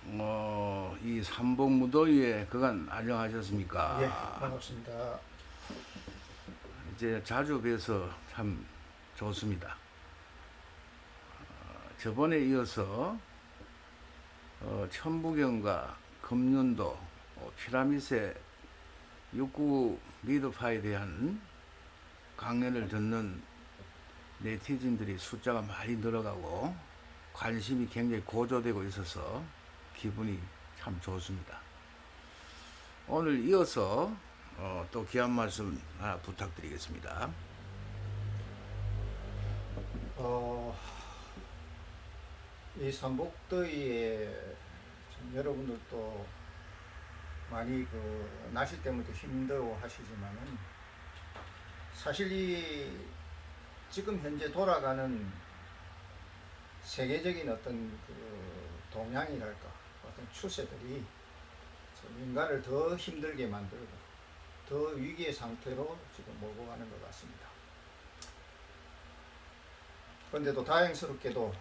이 삼복무더위에 그간 안녕하셨습니까? 예, 반갑습니다. 이제 자주 뵈서 참 좋습니다. 저번에 이어서 천부경과 금륜도, 피라미드의 육구 미드파에 대한 강연을 듣는 네티즌들이 숫자가 많이 늘어가고 관심이 굉장히 고조되고 있어서 기분이 참 좋습니다. 오늘 이어서 또 귀한 말씀 하나 부탁드리겠습니다. 이 삼복더위에 여러분들도 많이 날씨 때문에 힘들어 하시지만은 사실 이 지금 현재 돌아가는 세계적인 어떤 동향이랄까 어떤 추세들이 인간을 더 힘들게 만들고 더 위기의 상태로 지금 몰고 가는 것 같습니다. 그런데도 다행스럽게도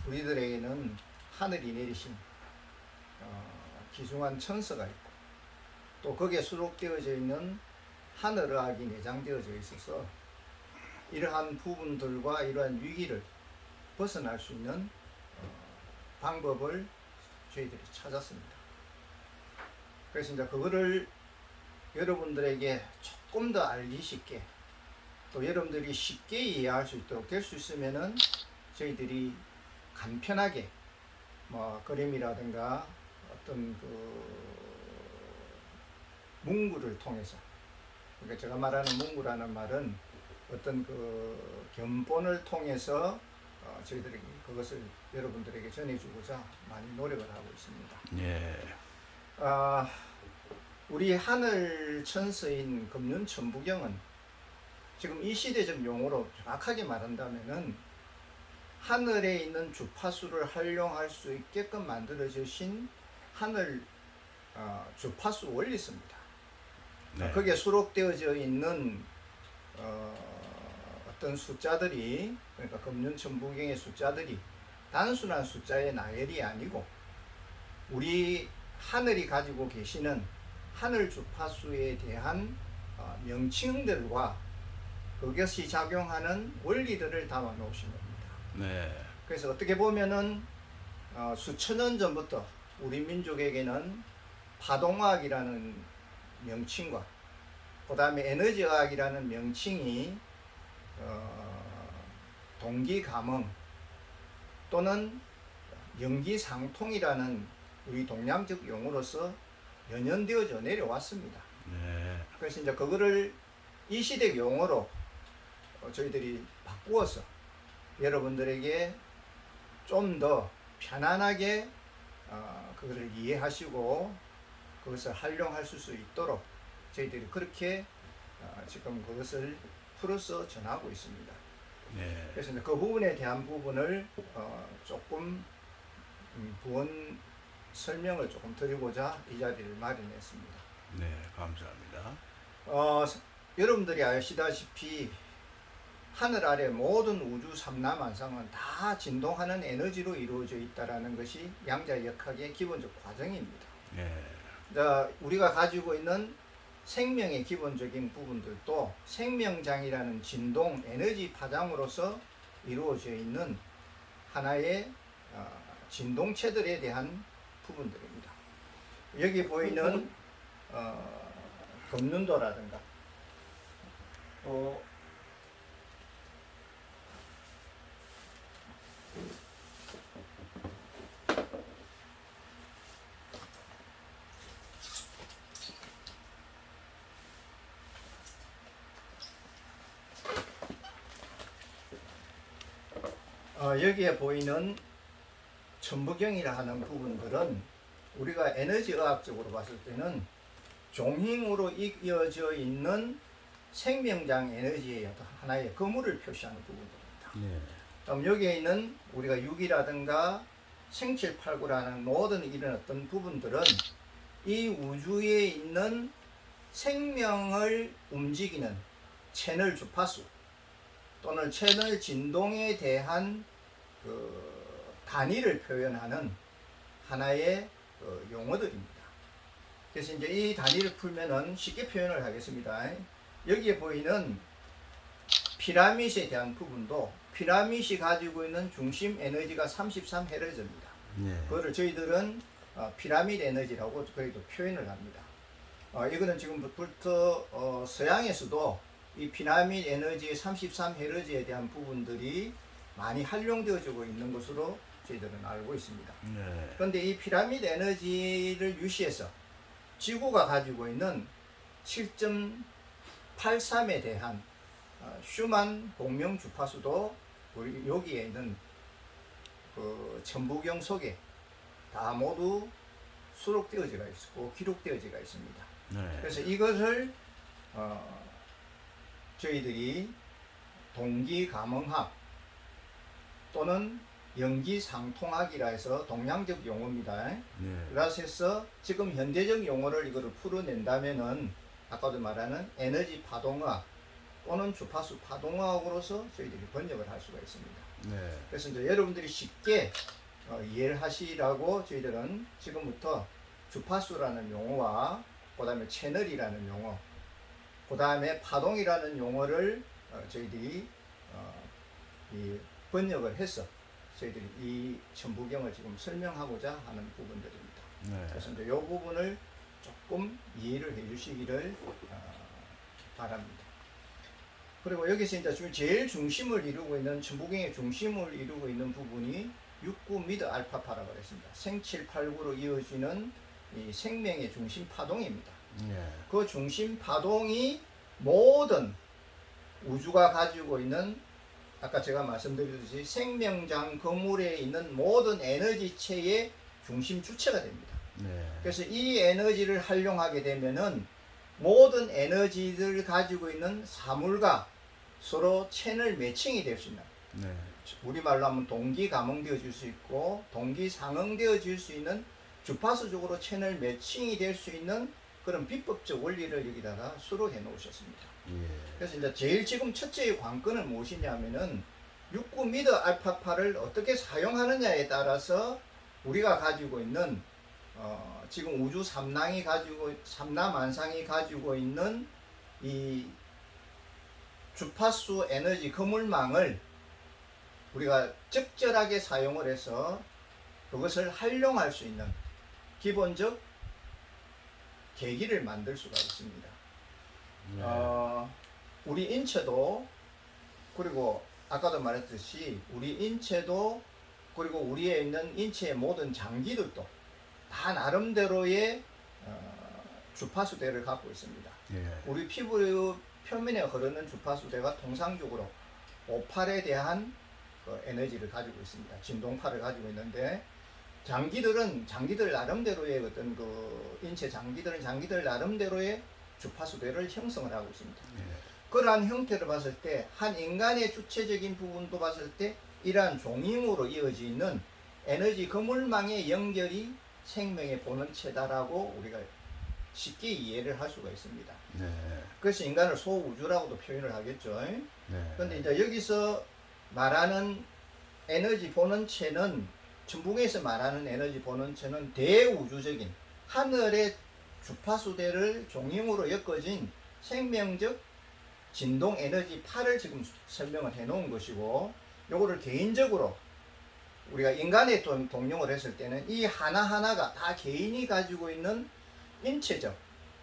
우리들에게는 하늘이 내리신 귀중한 천서가 있고 또 거기에 수록되어져 있는 하늘의학이 내장되어져 있어서 이러한 부분들과 이러한 위기를 벗어날 수 있는 방법을 저희들이 찾았습니다. 그래서 이제 그거를 여러분들에게 조금 더 알기 쉽게 또 여러분들이 쉽게 이해할 수 있도록 될 수 있으면은 저희들이 간편하게 그림이라든가 어떤 문구를 통해서, 그러니까 제가 말하는 문구라는 말은 어떤 견본을 통해서 저희들이 그것을 여러분들에게 전해주고자 많이 노력을 하고 있습니다. 예. 우리 하늘 천서인 금륜천부경은 지금 이 시대적 용어로 정확하게 말한다면은 하늘에 있는 주파수를 활용할 수 있게끔 만들어주신 하늘 주파수 원리서입니다. 네. 거기에 수록되어져 있는 어떤 숫자들이, 그러니까 금륜천부경의 숫자들이 단순한 숫자의 나열이 아니고 우리 하늘이 가지고 계시는 하늘 주파수에 대한 명칭들과 그것이 작용하는 원리들을 담아 놓으신 겁니다. 네. 그래서 어떻게 보면은 수천 년 전부터 우리 민족에게는 파동화학이라는 명칭과 그 다음에 에너지화학이라는 명칭이 동기감응 또는 연기상통이라는 우리 동양적 용어로서 연연되어져 내려왔습니다. 네. 그래서 이제 그거를 이 시대 용어로 저희들이 바꾸어서 여러분들에게 좀 더 편안하게 그것을 이해하시고 그것을 활용하실 수 있도록 저희들이 그렇게 지금 그것을 풀어서 전하고 있습니다. 네. 그래서 이제 그 부분에 대한 부분을 조금 부원 설명을 조금 드리고자 이 자리를 마련했습니다. 네. 감사합니다. 여러분들이 아시다시피 하늘 아래 모든 우주 삼라만상은 다 진동하는 에너지로 이루어져 있다는 것이 양자역학의 기본적 과정입니다. 네. 우리가 가지고 있는 생명의 기본적인 부분들도 생명장이라는 진동 에너지 파장으로서 이루어져 있는 하나의 진동체들에 대한 부분들입니다. 여기 보이는 금륜도라든가 또 여기에 보이는 천부경이라 하는 부분들은 우리가 에너지 의학적으로 봤을 때는 종횡으로 이어져 있는 생명장 에너지의 어떤 하나의 거물을 표시하는 부분들입니다. 네. 그럼 여기에 있는 우리가 6이라든가 생칠팔구라는 모든 이런 어떤 부분들은 이 우주에 있는 생명을 움직이는 채널 주파수 또는 채널 진동에 대한 단위를 표현하는 하나의 용어들입니다. 그래서 이제 이 단위를 풀면은 쉽게 표현을 하겠습니다. 여기에 보이는 피라밋에 대한 부분도 피라밋이 가지고 있는 중심 에너지가 33Hz입니다. 네. 그거를 저희들은 피라밋 에너지라고 저희도 표현을 합니다. 이거는 지금부터 서양에서도 이 피라밋 에너지의 33Hz에 대한 부분들이 많이 활용되어지고 있는 것으로 저희들은 알고 있습니다. 네. 그런데 이 피라밋 에너지를 유시해서 지구가 가지고 있는 7.83에 대한 슈만 공명 주파수도 우리 여기에 있는 그 천부경 속에 다 모두 수록되어지가 있고 기록되어지가 있습니다. 네. 그래서 이것을 저희들이 동기감응학 또는 연기상통학이라 해서 동양적 용어입니다. 네. 그래서 지금 현대적 용어를 이거를 풀어낸다면은 아까도 말하는 에너지 파동학 또는 주파수 파동학으로서 저희들이 번역을 할 수가 있습니다. 네. 그래서 이제 여러분들이 쉽게 이해를 하시라고 저희들은 지금부터 주파수라는 용어와 그 다음에 채널이라는 용어 그 다음에 파동이라는 용어를 저희들이 이 번역을 해서 저희들이 이 천부경을 지금 설명하고자 하는 부분들입니다. 네. 그래서 이제 이 부분을 조금 이해를 해 주시기를 바랍니다. 그리고 여기서 이제 제일 중심을 이루고 있는 천부경의 중심을 이루고 있는 부분이 69 미드 알파파라고 했습니다. 생칠8구로 이어지는 이 생명의 중심 파동입니다. 네. 그 중심 파동이 모든 우주가 가지고 있는 아까 제가 말씀드렸듯이 생명장 건물에 있는 모든 에너지체의 중심 주체가 됩니다. 네. 그래서 이 에너지를 활용하게 되면은 모든 에너지를 가지고 있는 사물과 서로 채널 매칭이 될 수 있는 네. 우리말로 하면 동기 감응되어질 수 있고 동기 상응되어질 수 있는 주파수적으로 채널 매칭이 될 수 있는 그런 비법적 원리를 여기다가 수록해 놓으셨습니다. 예. 그래서 이제 제일 지금 첫째의 관건은 무엇이냐면은 69 미드 알파파를 어떻게 사용하느냐에 따라서 우리가 가지고 있는 지금 우주 삼라만상이 가지고 있는 이 주파수 에너지 그물망을 우리가 적절하게 사용을 해서 그것을 활용할 수 있는 기본적 계기를 만들 수가 있습니다. 네. 우리 인체도 그리고 아까도 말했듯이 우리 인체도 그리고 우리에 있는 인체의 모든 장기들도 다 나름대로의 주파수대를 갖고 있습니다. 예. 우리 피부 표면에 흐르는 주파수대가 통상적으로 58에 대한 그 에너지를 가지고 있습니다. 진동파를 가지고 있는데 장기들 나름대로의 어떤 그 인체 장기들 나름대로의 주파수대를 형성을 하고 있습니다. 예. 그러한 형태를 봤을 때 한 인간의 주체적인 부분도 봤을 때 이러한 종임으로 이어지는 에너지 그물망의 연결이 생명의 본원체다라고 우리가 쉽게 이해를 할 수가 있습니다. 네. 그래서 인간을 소우주라고도 표현을 하겠죠. 네. 그런데 이제 여기서 말하는 에너지 본원체는 천부경에서 말하는 에너지 본원체는 대우주적인 하늘의 주파수대를 종임으로 엮어진 생명적 진동 에너지 파를 지금 설명을 해 놓은 것이고, 요거를 개인적으로 우리가 인간의 동용을 했을 때는 이 하나하나가 다 개인이 가지고 있는 인체적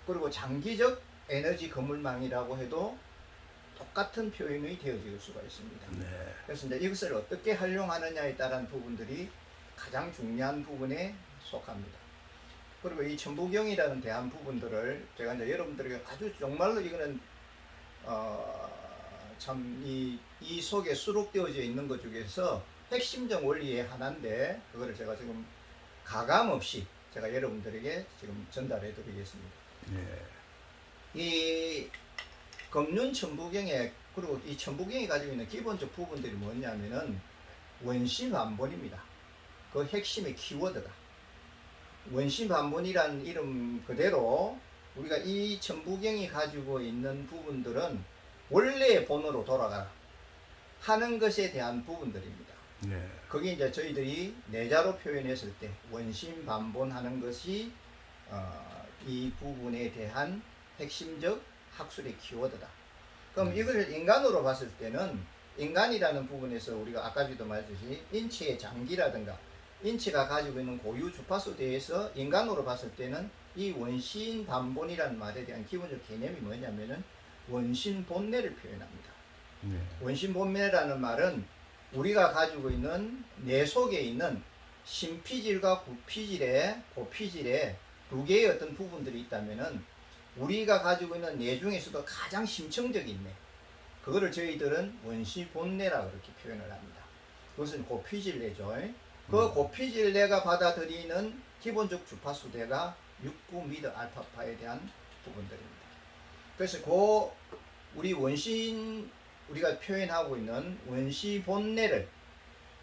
그리고 장기적 에너지 그물망이라고 해도 똑같은 표현이 되어질 수가 있습니다. 네. 그래서 이제 이것을 어떻게 활용하느냐에 따른 부분들이 가장 중요한 부분에 속합니다. 그리고 이 천부경이라는 대한 부분들을 제가 이제 여러분들에게 아주 정말로 이거는 참 이 속에 수록되어져 있는 것 중에서 핵심적 원리의 하나인데, 그거를 제가 지금 가감 없이 제가 여러분들에게 지금 전달해 드리겠습니다. 예. 이 금륜 천부경에, 그리고 이 천부경이 가지고 있는 기본적 부분들이 뭐냐면은 원심반본입니다. 그 핵심의 키워드가 원심반본이라는 이름 그대로 우리가 이 천부경이 가지고 있는 부분들은 원래의 본으로 돌아가라 하는 것에 대한 부분들입니다. 네. 거기 이제 저희들이 내자로 표현했을 때 원심반본하는 것이 이 부분에 대한 핵심적 학술의 키워드다. 그럼 이걸 인간으로 봤을 때는 인간이라는 부분에서 우리가 아까도 말했듯이 인체의 장기라든가 인체가 가지고 있는 고유 주파수에 대해서 인간으로 봤을 때는 이 원심반본이라는 말에 대한 기본적 개념이 뭐냐면은 원심본내를 표현합니다. 네. 원심본내라는 말은 우리가 가지고 있는 뇌 속에 있는 심피질과 구피질의 고피질의 두 개의 어떤 부분들이 있다면은 우리가 가지고 있는 뇌 중에서도 가장 심층적인 뇌, 그거를 저희들은 원심본내라고 그렇게 표현을 합니다. 그것은 고피질뇌죠. 그 고피질뇌가 받아들이는 기본적 주파수대가 6구 미드 알파파에 대한 부분들입니다. 그래서 우리 우리가 표현하고 있는 원시 본뇌를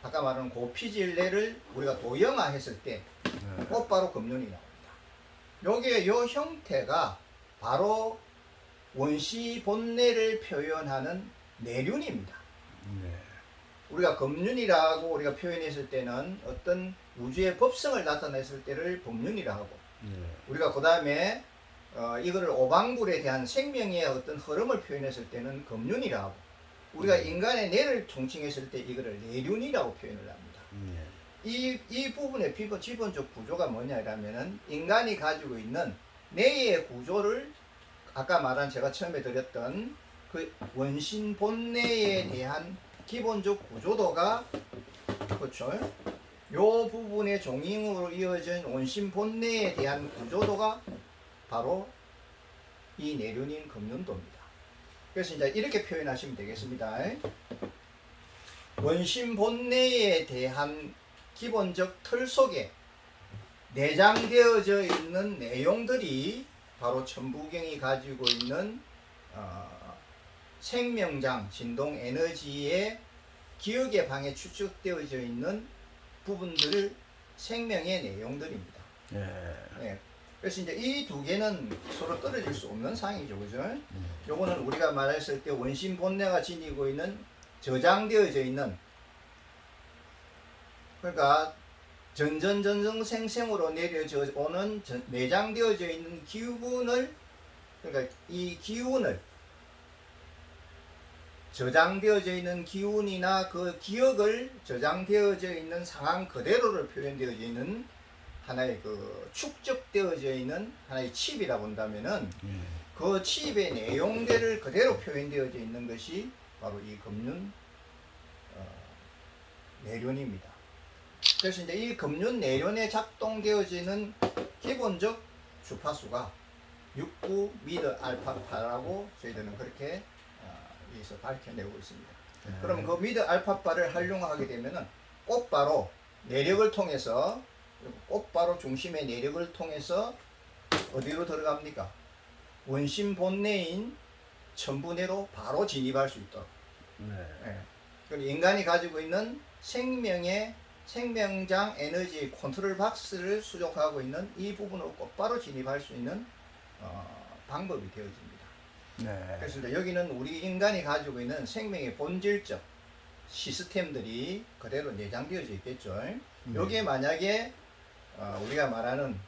아까 말한 고피질뇌를 우리가 도형화했을 때 곧바로 금륜이 나옵니다. 요게 요 형태가 바로 원시 본뇌를 표현하는 내륜입니다. 네. 우리가 금륜이라고 우리가 표현했을 때는 어떤 우주의 법성을 나타냈을 때를 법륜이라 하고, 네. 우리가 그 다음에 이거를 오방불에 대한 생명의 어떤 흐름을 표현했을 때는 금륜이라 하고, 우리가 인간의 뇌를 총칭했을 때 이거를 내륜이라고 표현을 합니다. 네. 이 부분의 기본적 구조가 뭐냐면은 인간이 가지고 있는 뇌의 구조를 아까 말한 제가 처음에 드렸던 그 원신 본뇌에 대한 기본적 구조도가, 그렇죠? 요 부분의 종잉으로 이어진 원신 본뇌에 대한 구조도가 바로 이 내륜인 금륜도입니다. 그래서 이제 이렇게 표현하시면 되겠습니다. 원심 본내에 대한 기본적 틀 속에 내장되어져 있는 내용들이 바로 천부경이 가지고 있는 생명장 진동 에너지의 기억의 방에 추측되어져 있는 부분들을 생명의 내용들입니다. 네. 그래서 이제 이 두 개는 서로 떨어질 수 없는 상황이죠, 그죠? 요거는 우리가 말했을 때 원심 본내가 지니고 있는 저장되어져 있는, 그러니까 전전생생으로 내려져 오는 내장되어져 있는 기운을, 그러니까 이 기운을 저장되어져 있는 기운이나 그 기억을 저장되어져 있는 상황 그대로를 표현되어져 있는 하나의 그 축적되어져 있는 하나의 칩이라 본다면은 그 칩의 내용들을 그대로 표현되어져 있는 것이 바로 이 금륜 내륜입니다. 그래서 이제 이 금륜 내륜에 작동되어지는 기본적 주파수가 6구 미드 알파파라고 저희들은 그렇게 여기서 밝혀내고 있습니다. 그럼 그 미드 알파파를 활용하게 되면은 곧바로 내력을 통해서, 곧바로 중심의 내력을 통해서 어디로 들어갑니까? 원심 본내인 천부내로 바로 진입할 수 있도록. 네. 그리고 인간이 가지고 있는 생명장 에너지 컨트롤 박스를 수족하고 있는 이 부분으로 곧바로 진입할 수 있는 방법이 되어집니다. 네. 그래서 이제 여기는 우리 인간이 가지고 있는 생명의 본질적 시스템들이 그대로 내장되어져 있겠죠. 여기에 만약에 우리가 말하는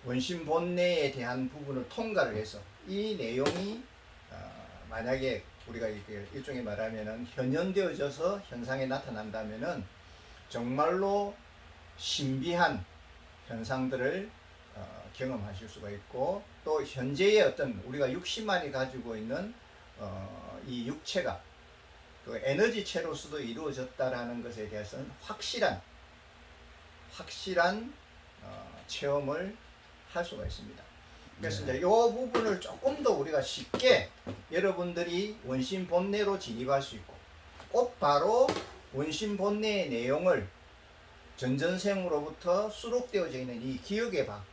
원심 본내에 대한 부분을 통과를 해서 이 내용이 만약에 우리가 이렇게 일종의 말하면은 현현되어져서 현상에 나타난다면은 정말로 신비한 현상들을 경험하실 수가 있고, 또 현재의 어떤 우리가 육신만이 가지고 있는 이 육체가 그 에너지체로서도 이루어졌다라는 것에 대해서는 확실한 체험을 할 수가 있습니다. 그래서 이제 이 부분을 조금 더 우리가 쉽게 여러분들이 원심 본내로 진입할 수 있고, 곧바로 원심 본내의 내용을 전전생으로부터 수록되어져 있는 이 기억의 방,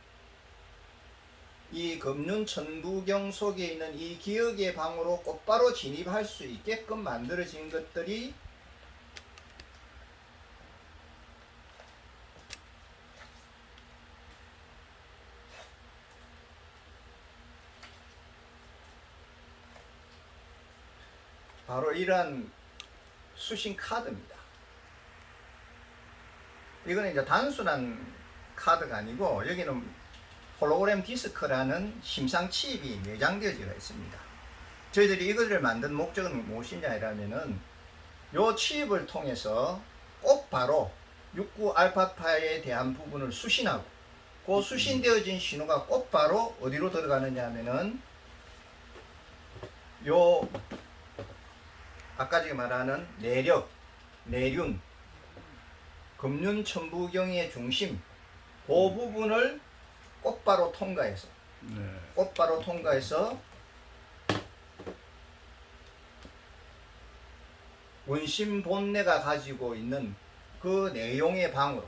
이 금륜 천부경 속에 있는 이 기억의 방으로 곧바로 진입할 수 있게끔 만들어진 것들이 바로 이러한 수신 카드입니다. 이거는 이제 단순한 카드가 아니고 여기는 홀로그램 디스크라는 심상 칩이 내장되어져 있습니다. 저희들이 이것을 만든 목적은 무엇이냐라면은 요 칩을 통해서 곧바로 69 알파파에 대한 부분을 수신하고 그 수신되어진 신호가 곧바로 어디로 들어가느냐 하면은 요 아까 제가 말하는 내력, 내륜, 금륜 천부경의 중심 그 부분을 곧바로 통과해서 네. 곧바로 통과해서 원심 본내가 가지고 있는 그 내용의 방으로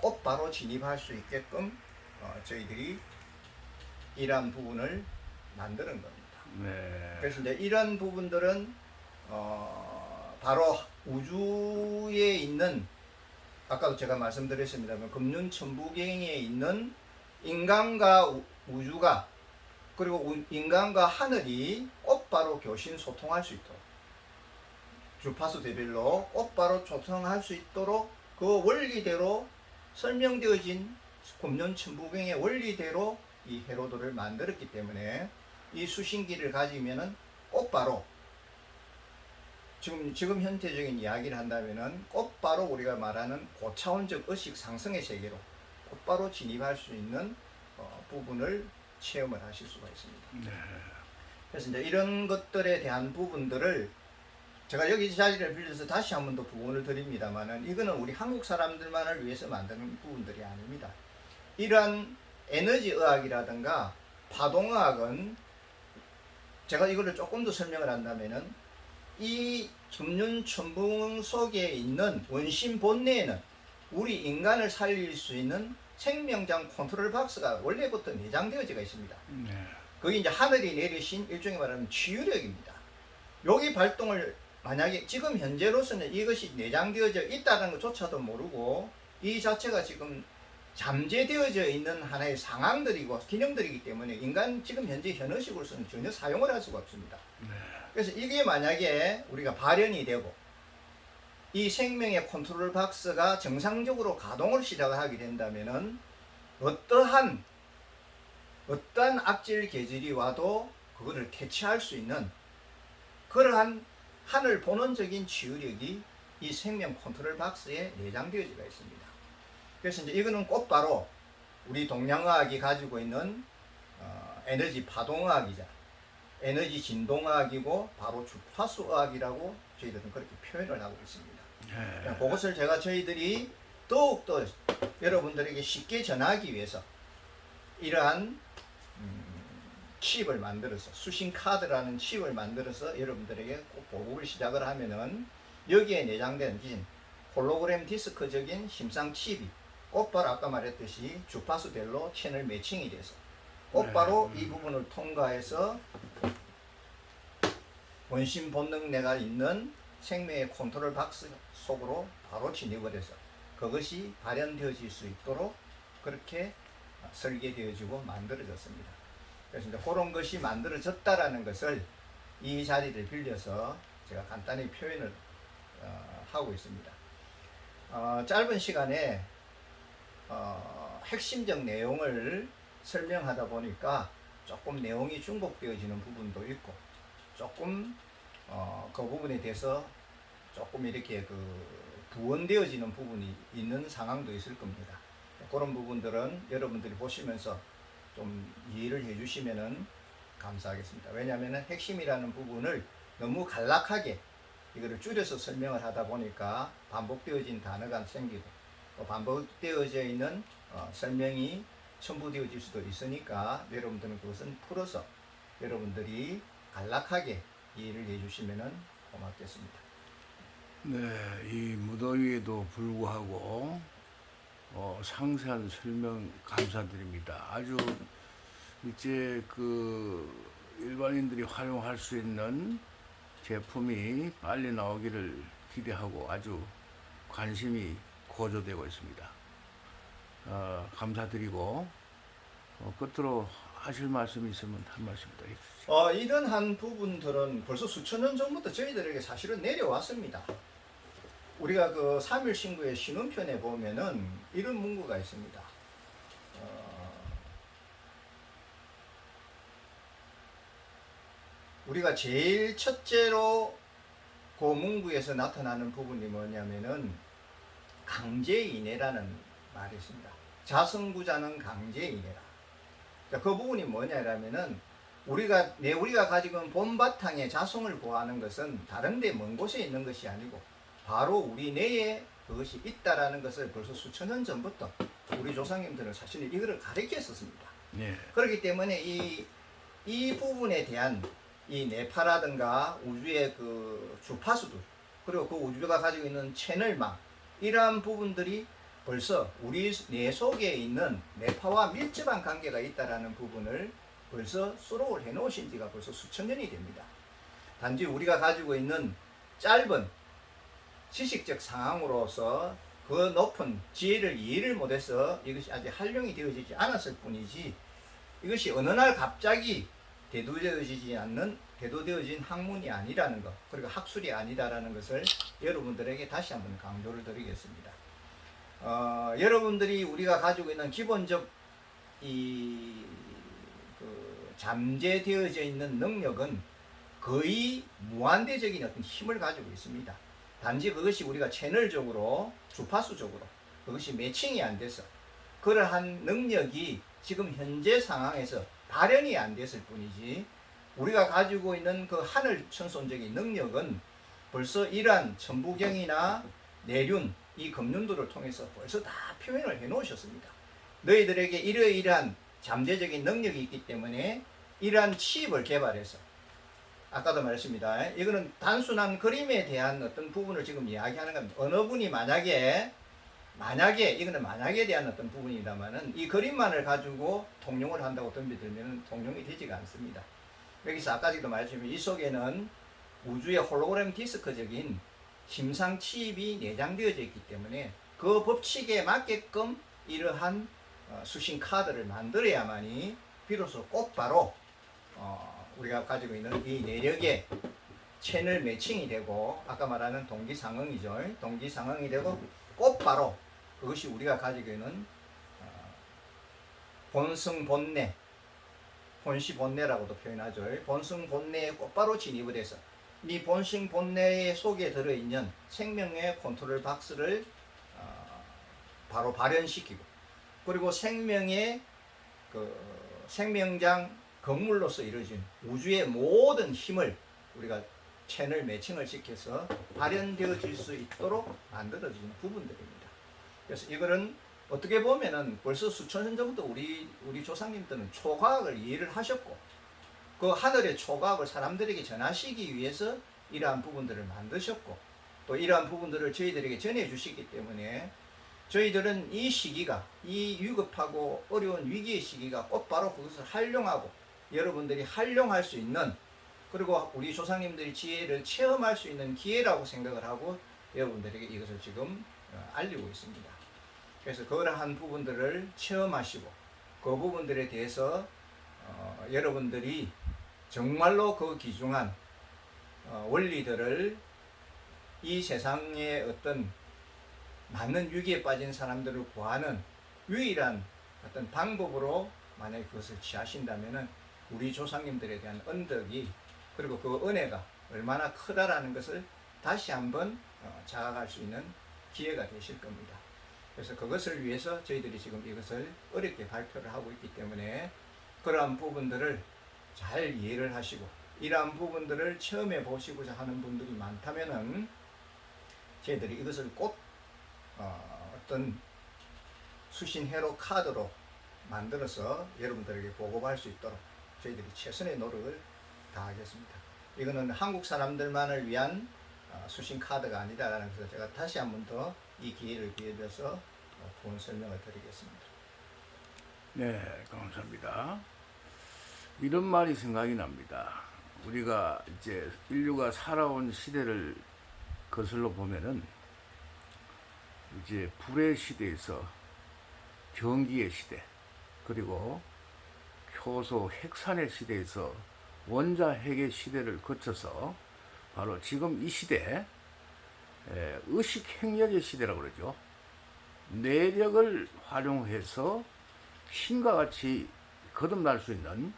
곧바로 진입할 수 있게끔 저희들이 이러한 부분을 만드는 겁니다. 네. 그래서 이제 이런 부분들은 바로 우주에 있는 아까도 제가 말씀드렸습니다만 금륜 천부경에 있는 인간과 우주가 그리고 인간과 하늘이 곧바로 교신 소통할 수 있도록 주파수 대별로 곧바로 소통할 수 있도록 그 원리대로 설명되어진 금륜 천부경의 원리대로 이 회로도를 만들었기 때문에 이 수신기를 가지면은 곧바로 지금 현재적인 이야기를 한다면은 곧바로 우리가 말하는 고차원적 의식 상승의 세계로 곧바로 진입할 수 있는 부분을 체험을 하실 수가 있습니다. 네. 그래서 이제 이런 것들에 대한 부분들을 제가 여기 자리를 빌려서 다시 한 번 더 부원을 드립니다만은 이거는 우리 한국 사람들만을 위해서 만드는 부분들이 아닙니다. 이러한 에너지 의학이라든가 파동의학은 제가 이거를 조금 더 설명을 한다면은 이 금륜 천부경 속에 있는 원심 본내에는 우리 인간을 살릴 수 있는 생명장 컨트롤 박스가 원래부터 내장되어져 있습니다. 네. 거기 이제 하늘이 내리신 일종의 말하는 치유력입니다. 여기 발동을 만약에 지금 현재로서는 이것이 내장되어져 있다는 것조차도 모르고 이 자체가 지금 잠재되어져 있는 하나의 상황들이고 기능들이기 때문에 인간 지금 현재 현의식으로서는 전혀 사용을 할 수가 없습니다. 네. 그래서 이게 만약에 우리가 발현이 되고 이 생명의 컨트롤 박스가 정상적으로 가동을 시작을 하게 된다면은 어떠한 악질 계절이 와도 그거를 캐치할 수 있는 그러한 하늘 본원적인 치유력이 이 생명 컨트롤 박스에 내장되어져 있습니다. 그래서 이제 이거는 곧바로 우리 동양의학이 가지고 있는 에너지 파동의학이자 에너지 진동의학이고 바로 주파수의학이라고 저희들은 그렇게 표현을 하고 있습니다. 네. 그것을 제가 저희들이 더욱더 여러분들에게 쉽게 전하기 위해서 이러한 칩을 만들어서 수신 카드라는 칩을 만들어서 여러분들에게 꼭 보급을 시작을 하면은 여기에 내장된 홀로그램 디스크적인 심상 칩이 곧바로 아까 말했듯이 주파수별로 채널 매칭이 돼서 곧바로 이 부분을 통과해서 원심 본능 내가 있는 생명의 컨트롤 박스 속으로 바로 진입을 해서 그것이 발현되어질 수 있도록 그렇게 설계되어지고 만들어졌습니다. 그래서 이제 그런 것이 만들어졌다라는 것을 이 자리를 빌려서 제가 간단히 표현을 하고 있습니다. 짧은 시간에 핵심적 내용을 설명하다 보니까 조금 내용이 중복되어지는 부분도 있고 조금 그 부분에 대해서 조금 이렇게 부원되어지는 부분이 있는 상황도 있을 겁니다. 그런 부분들은 여러분들이 보시면서 좀 이해를 해주시면은 감사하겠습니다. 왜냐하면 핵심이라는 부분을 너무 간략하게 이거를 줄여서 설명을 하다 보니까 반복되어진 단어가 생기고 또 반복되어져 있는 설명이 첨부되어질 수도 있으니까 여러분들은 그것은 풀어서 여러분들이 간략하게 이해를 해주시면 고맙겠습니다. 네, 이 무더위에도 불구하고 상세한 설명 감사드립니다. 아주 이제 일반인들이 활용할 수 있는 제품이 빨리 나오기를 기대하고 아주 관심이 고조되고 있습니다. 감사드리고 끝으로 하실 말씀이 있으면 한 말씀 더 해주시죠. 이런 한 부분들은 벌써 수천 년 전부터 저희들에게 사실은 내려왔습니다. 우리가 그 3일 신구의 신운편에 보면은 이런 문구가 있습니다. 우리가 제일 첫째로 그 문구에서 나타나는 부분이 뭐냐면은 강제인해라는 말이 있습니다. 자성구자는 강제인해라. 그 부분이 뭐냐라면은 우리가 가지고 있는 본바탕에 자성을 구하는 것은 다른데 먼 곳에 있는 것이 아니고 바로 우리 내에 그것이 있다라는 것을 벌써 수천 년 전부터 우리 조상님들은 사실 이거를 가르쳤었습니다. 예. 그렇기 때문에 이 부분에 대한 이 뇌파라든가 우주의 그 주파수들 그리고 그 우주가 가지고 있는 채널망 이러한 부분들이 벌써 우리 뇌 속에 있는 뇌파와 밀접한 관계가 있다라는 부분을 벌써 수록을 해 놓으신 지가 벌써 수천 년이 됩니다. 단지 우리가 가지고 있는 짧은 지식적 상황으로서 그 높은 지혜를 이해를 못해서 이것이 아직 활용이 되어지지 않았을 뿐이지 이것이 어느 날 갑자기 대두되어진 학문이 아니라는 것 그리고 학술이 아니다라는 것을 여러분들에게 다시 한번 강조를 드리겠습니다. 여러분들이 우리가 가지고 있는 기본적 잠재되어져 있는 능력은 거의 무한대적인 어떤 힘을 가지고 있습니다. 단지 그것이 우리가 채널적으로 주파수적으로 그것이 매칭이 안 돼서 그러한 능력이 지금 현재 상황에서 발현이 안 됐을 뿐이지 우리가 가지고 있는 그 하늘 천손적인 능력은 벌써 이러한 천부경이나 내륜 이 금륜도를 통해서 벌써 다 표현을 해 놓으셨습니다. 너희들에게 이러이러한 잠재적인 능력이 있기 때문에 이러한 칩을 개발해서 아까도 말했습니다. 이거는 단순한 그림에 대한 어떤 부분을 지금 이야기하는 겁니다. 어느 분이 만약에 이거는 만약에 대한 어떤 부분이다만은 이 그림만을 가지고 통용을 한다고 덤비들면 통용이 되지가 않습니다. 여기서 아까도 말했지만 이 속에는 우주의 홀로그램 디스크적인 심상 칩이 내장되어져 있기 때문에 그 법칙에 맞게끔 이러한 수신 카드를 만들어야만이 비로소 곧바로 우리가 가지고 있는 이 내력의 채널 매칭이 되고 아까 말하는 동기상응이죠. 동기상응이 되고 곧바로 그것이 우리가 가지고 있는 본승 본내 본시 본내라고도 표현하죠. 본승 본내에 곧바로 진입을 해서 이 본승 본내 속에 들어있는 생명의 컨트롤 박스를 바로 발현시키고 그리고 생명의 그 생명장 건물로서 이루어진 우주의 모든 힘을 우리가 채널 매칭을 시켜서 발현되어질 수 있도록 만들어지는 부분들입니다. 그래서 이거는 어떻게 보면은 벌써 수천 년 전부터 우리 조상님들은 초과학을 이해를 하셨고 그 하늘의 초과학을 사람들에게 전하시기 위해서 이러한 부분들을 만드셨고 또 이러한 부분들을 저희들에게 전해 주시기 때문에 저희들은 이 시기가 이 위급하고 어려운 위기의 시기가 곧바로 그것을 활용하고 여러분들이 활용할 수 있는 그리고 우리 조상님들의 지혜를 체험할 수 있는 기회라고 생각을 하고 여러분들에게 이것을 지금 알리고 있습니다. 그래서 그러한 부분들을 체험하시고 그 부분들에 대해서 여러분들이 정말로 그 귀중한 원리들을 이 세상의 어떤 많은 위기에 빠진 사람들을 구하는 유일한 어떤 방법으로 만약에 그것을 취하신다면은 우리 조상님들에 대한 언덕이 그리고 그 은혜가 얼마나 크다라는 것을 다시 한번 자각할 수 있는 기회가 되실 겁니다. 그래서 그것을 위해서 저희들이 지금 이것을 어렵게 발표를 하고 있기 때문에 그러한 부분들을 잘 이해를 하시고 이러한 부분들을 체험해 보시고자 하는 분들이 많다면은 저희들이 이것을 꼭 어떤 수신 회로 카드로 만들어서 여러분들에게 보고할 수 있도록 저희들이 최선의 노력을 다하겠습니다. 이거는 한국 사람들만을 위한 수신 카드가 아니다라는 것을 제가 다시 한 번 더 이 기회를 빌려서 부연 설명을 드리겠습니다. 네, 감사합니다. 이런 말이 생각이 납니다. 우리가 이제 인류가 살아온 시대를 거슬러 보면은 이제 불의 시대에서 전기의 시대, 그리고 효소 핵산의 시대에서 원자 핵의 시대를 거쳐서 바로 지금 이 시대 의식 행렬의 시대라고 그러죠. 뇌력을 활용해서 신과 같이 거듭날 수 있는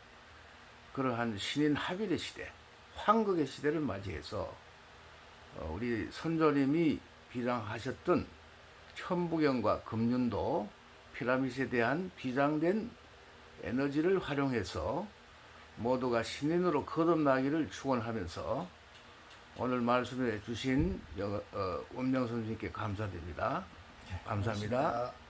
그러한 신인 합일의 시대, 황극의 시대를 맞이해서 우리 선조님이 비장하셨던 천부경과 금륜도 피라밋에 대한 비장된 에너지를 활용해서 모두가 신인으로 거듭나기를 축원하면서 오늘 말씀해 주신 원명 선생님께 감사드립니다. 감사합니다. 고맙습니다.